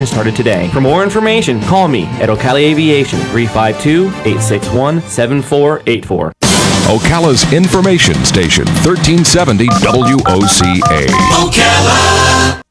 started today. For more information, call me at Ocala Aviation, 352-861-7484. Ocala's information station, 1370 WOCA. Ocala!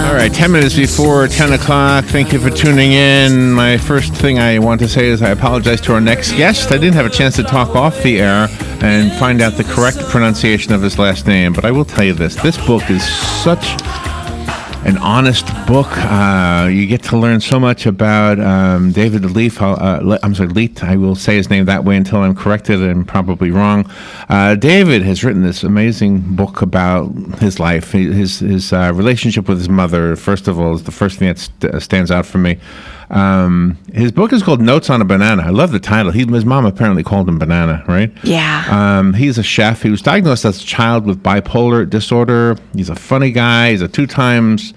All right, 10 minutes before 10 o'clock. Thank you for tuning in. My first thing I want to say is I apologize to our next guest. I didn't have a chance to talk off the air and find out the correct pronunciation of his last name, but I will tell you this. This book is such an honest book. You get to learn so much about David Leite. Leite. I will say his name that way until I'm corrected and probably wrong. David has written this amazing book about his life, his relationship with his mother. First of all, is the first thing that stands out for me. His book is called Notes on a Banana. I love the title. His mom apparently called him Banana, right? Yeah. He's a chef. He was diagnosed as a child with bipolar disorder. He's a funny guy. He's a 2 times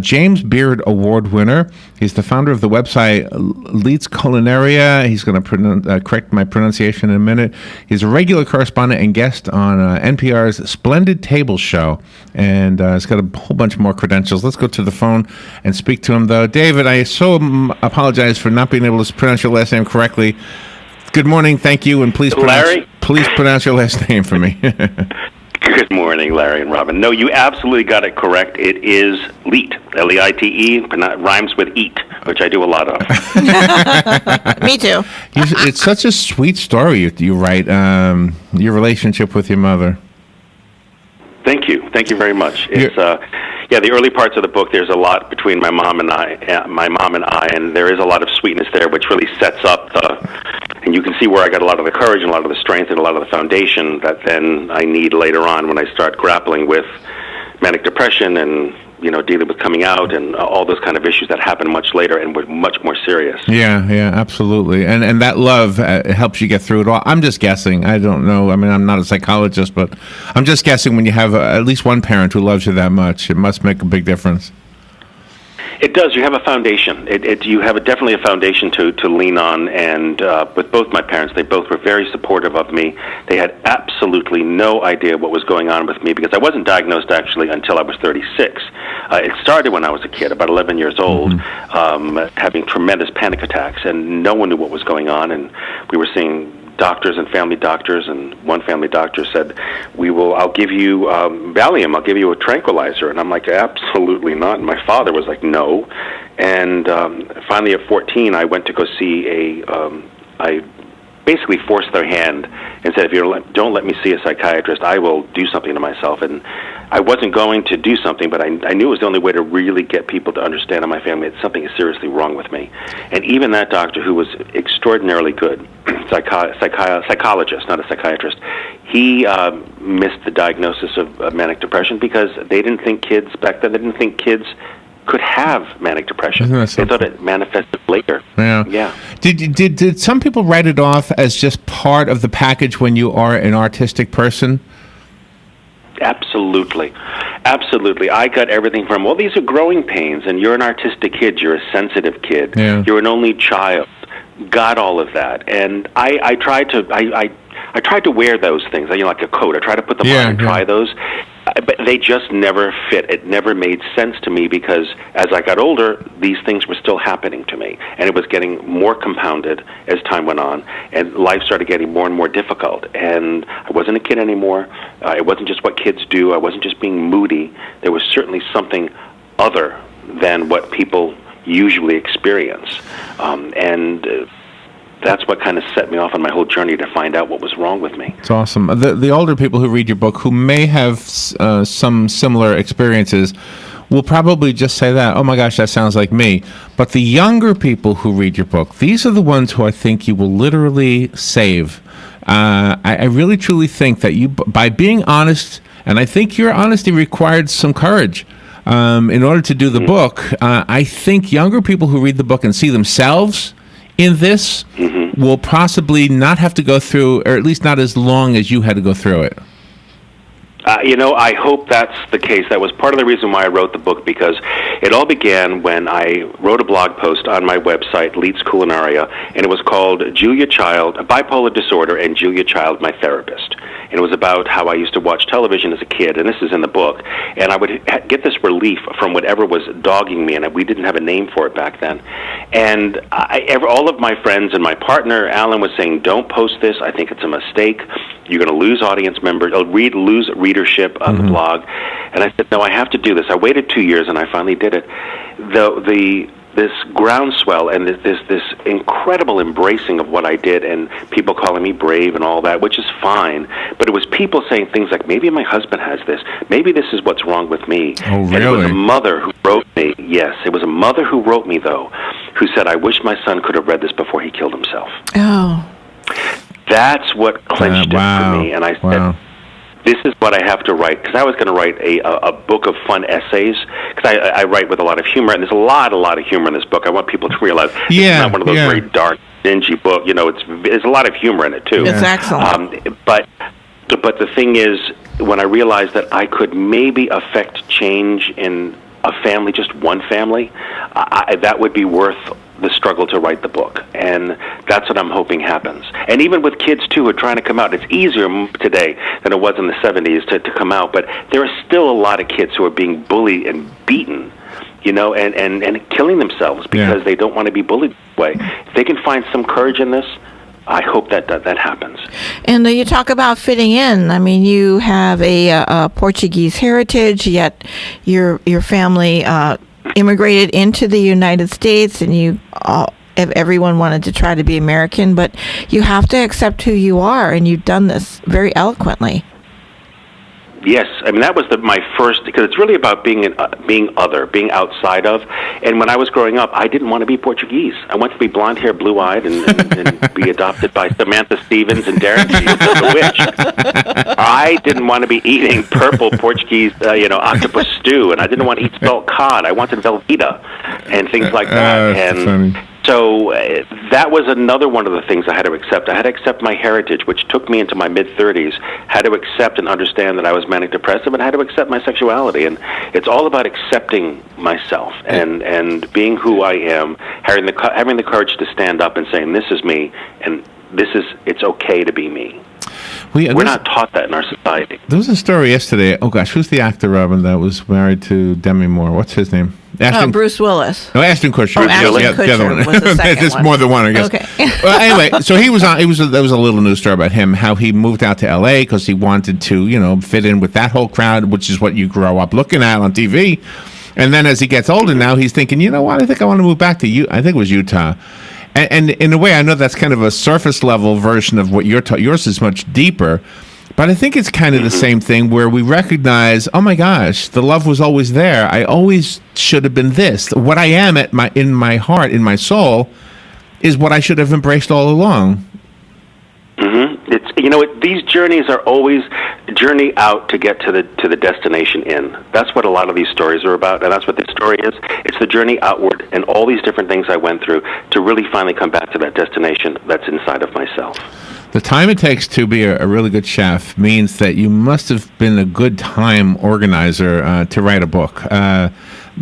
James Beard Award winner. He's the founder of the website Leite's Culinaria. He's going to correct my pronunciation in a minute. He's a regular correspondent and guest on NPR's Splendid Table Show. And he's got a whole bunch more credentials. Let's go to the phone and speak to him, though. David, I so apologize for not being able to pronounce your last name correctly. Good morning. Thank you. And please pronounce your last name for me. Good morning, Larry and Robin. No, you absolutely got it correct. It is Leite, L-E-I-T-E, rhymes with eat, which I do a lot of. Me too. It's such a sweet story you write, your relationship with your mother. Thank you. Thank you very much. It's the early parts of the book, there's a lot between my mom and I, and there is a lot of sweetness there, which really sets up and you can see where I got a lot of the courage and a lot of the strength and a lot of the foundation that then I need later on when I start grappling with manic depression and, dealing with coming out and all those kind of issues that happen much later and were much more serious. Yeah, absolutely. And that love helps you get through it all. I'm just guessing. I don't know. I mean, I'm not a psychologist, but I'm just guessing when you have at least one parent who loves you that much, it must make a big difference. It does. You have a foundation. You have definitely a foundation to lean on. And with both my parents, they both were very supportive of me. They had absolutely no idea what was going on with me because I wasn't diagnosed actually until I was 36. It started when I was a kid, about 11 years old, having tremendous panic attacks, and no one knew what was going on. And we were seeing doctors and family doctors, and one family doctor said, I'll give you Valium, I'll give you a tranquilizer. And I'm like, absolutely not. And my father was like, no. And finally at 14, I went to go see I basically forced their hand and said, if you don't let me see a psychiatrist, I will do something to myself. And I wasn't going to do something, but I knew it was the only way to really get people to understand in my family that something is seriously wrong with me. And even that doctor, who was extraordinarily good, psychologist, not a psychiatrist, he missed the diagnosis of manic depression because they didn't think kids could have manic depression. They thought it manifested later. Yeah. Did some people write it off as just part of the package when you are an artistic person? Absolutely. I got everything from, these are growing pains, and you're an artistic kid, you're a sensitive kid, you're an only child. Got all of that. And I tried to wear those things, like a coat. I tried to put them on and try those. But they just never fit. It never made sense to me because as I got older, these things were still happening to me. And it was getting more compounded as time went on. And life started getting more and more difficult. And I wasn't a kid anymore. It wasn't just what kids do. I wasn't just being moody. There was certainly something other than what people usually experience. That's what kind of set me off on my whole journey to find out what was wrong with me. It's awesome. The older people who read your book, who may have some similar experiences, will probably just say that, oh my gosh, that sounds like me. But the younger people who read your book, these are the ones who I think you will literally save. I really truly think that you, by being honest, and I think your honesty required some courage in order to do the book, I think younger people who read the book and see themselves in this will possibly not have to go through, or at least not as long as you had to go through it. I hope that's the case. That was part of the reason why I wrote the book, because it all began when I wrote a blog post on my website, Leite's Culinaria, and it was called Julia Child, Bipolar Disorder, and Julia Child, My Therapist. And it was about how I used to watch television as a kid, and this is in the book, and I would get this relief from whatever was dogging me, and we didn't have a name for it back then. And all of my friends and my partner, Alan, was saying, don't post this. I think it's a mistake. You're going to lose audience members, lose readership on the blog. And I said, no, I have to do this. I waited 2 years, and I finally did it. This groundswell and this incredible embracing of what I did, and people calling me brave and all that, which is fine. But it was people saying things like, maybe my husband has this. Maybe this is what's wrong with me. Oh, really? And it was a mother who wrote me. Yes, it was a mother who wrote me, though, who said, I wish my son could have read this before he killed himself. Oh. That's what clinched it for me. And I said, this is what I have to write, because I was going to write a book of fun essays, because I write with a lot of humor, and there's a lot of humor in this book. I want people to realize it's not one of those very dark, dingy books. There's a lot of humor in it, too. It's excellent. But the thing is, when I realized that I could maybe affect change in a family, just one family, that would be worth the struggle to write the book, and that's what I'm hoping happens. And even with kids too who are trying to come out, it's easier today than it was in the 70s to come out, but there are still a lot of kids who are being bullied and beaten, and killing themselves because they don't want to be bullied this way. If they can find some courage in this, I hope that happens. And you talk about fitting in. I mean, you have a Portuguese heritage, yet your family immigrated into the United States, and everyone wanted to try to be American, but you have to accept who you are, and you've done this very eloquently. Yes, I mean, that was my first, because it's really about being other, being outside of. And when I was growing up, I didn't want to be Portuguese. I wanted to be blonde hair, blue eyed, and be adopted by Samantha Stevens and Darren Shields as a witch. I didn't want to be eating purple Portuguese, octopus stew, and I didn't want to eat salt cod. I wanted Velveeta and things like that. That's funny. So that was another one of the things I had to accept. I had to accept my heritage, which took me into my mid-30s, had to accept and understand that I was manic depressive, and had to accept my sexuality. And it's all about accepting myself and being who I am, having the courage to stand up and saying, this is me, and it's okay to be me. We're not taught that in our society. There was a story yesterday. Oh, gosh, who's the actor, Robin, that was married to Demi Moore? What's his name? Bruce Willis. No, Ashton Kutcher. Ashton Kutcher the other one. was the second There's one. more than one, I guess. Okay. Well, anyway, so there was a little news story about him, how he moved out to L.A. because he wanted to, fit in with that whole crowd, which is what you grow up looking at on TV. And then as he gets older now, he's thinking, you know what, I think I want to move back to I think it was Utah. And in a way, I know that's kind of a surface level version of what yours is much deeper. But I think it's kind of the same thing where we recognize, oh my gosh, the love was always there. I always should have been this. What I am in my heart, in my soul, is what I should have embraced all along. Mm-hmm. These journeys are always a journey out to get to the destination in. That's what a lot of these stories are about, and that's what this story is. It's the journey outward and all these different things I went through to really finally come back to that destination that's inside of myself. The time it takes to be a really good chef means that you must have been a good time organizer to write a book.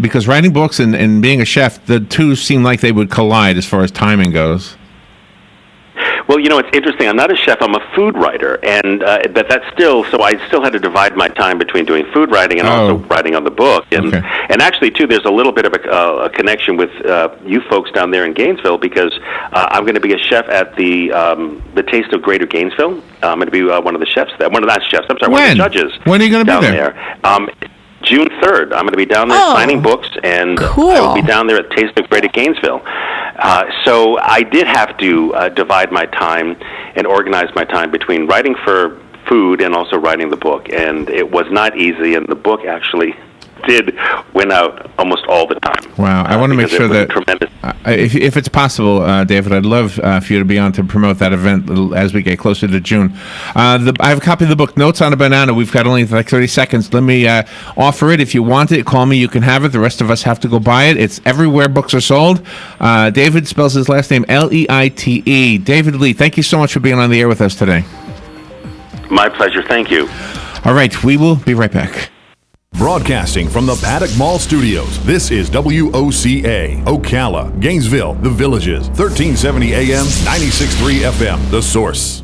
Because writing books and being a chef, the two seem like they would collide as far as timing goes. Well, it's interesting. I'm not a chef. I'm a food writer, and but that's still. So I still had to divide my time between doing food writing and also writing on the book. And actually, too, there's a little bit of a connection with you folks down there in Gainesville, because I'm going to be a chef at the Taste of Greater Gainesville. I'm going to be one of the chefs. One of the judges. When are you going to be there? June 3rd. I'm going to be down there signing books, and cool. I will be down there at Taste of Greater Gainesville. So I did have to divide my time and organize my time between writing for food and also writing the book, and it was not easy, and the book actually did win out almost all the time. Wow. I want to make sure that tremendous. If it's possible, David, I'd love for you to be on to promote that event as we get closer to June. I have a copy of the book, Notes on a Banana. We've got only like 30 seconds. Let me offer it. If you want it, call me. You can have it. The rest of us have to go buy it. It's everywhere books are sold. David spells his last name Leite. David Lee, thank you so much for being on the air with us today. My pleasure. Thank you. All right, we will be right back. Broadcasting from the Paddock Mall Studios, this is WOCA, Ocala, Gainesville, The Villages, 1370 AM, 96.3 FM, The Source.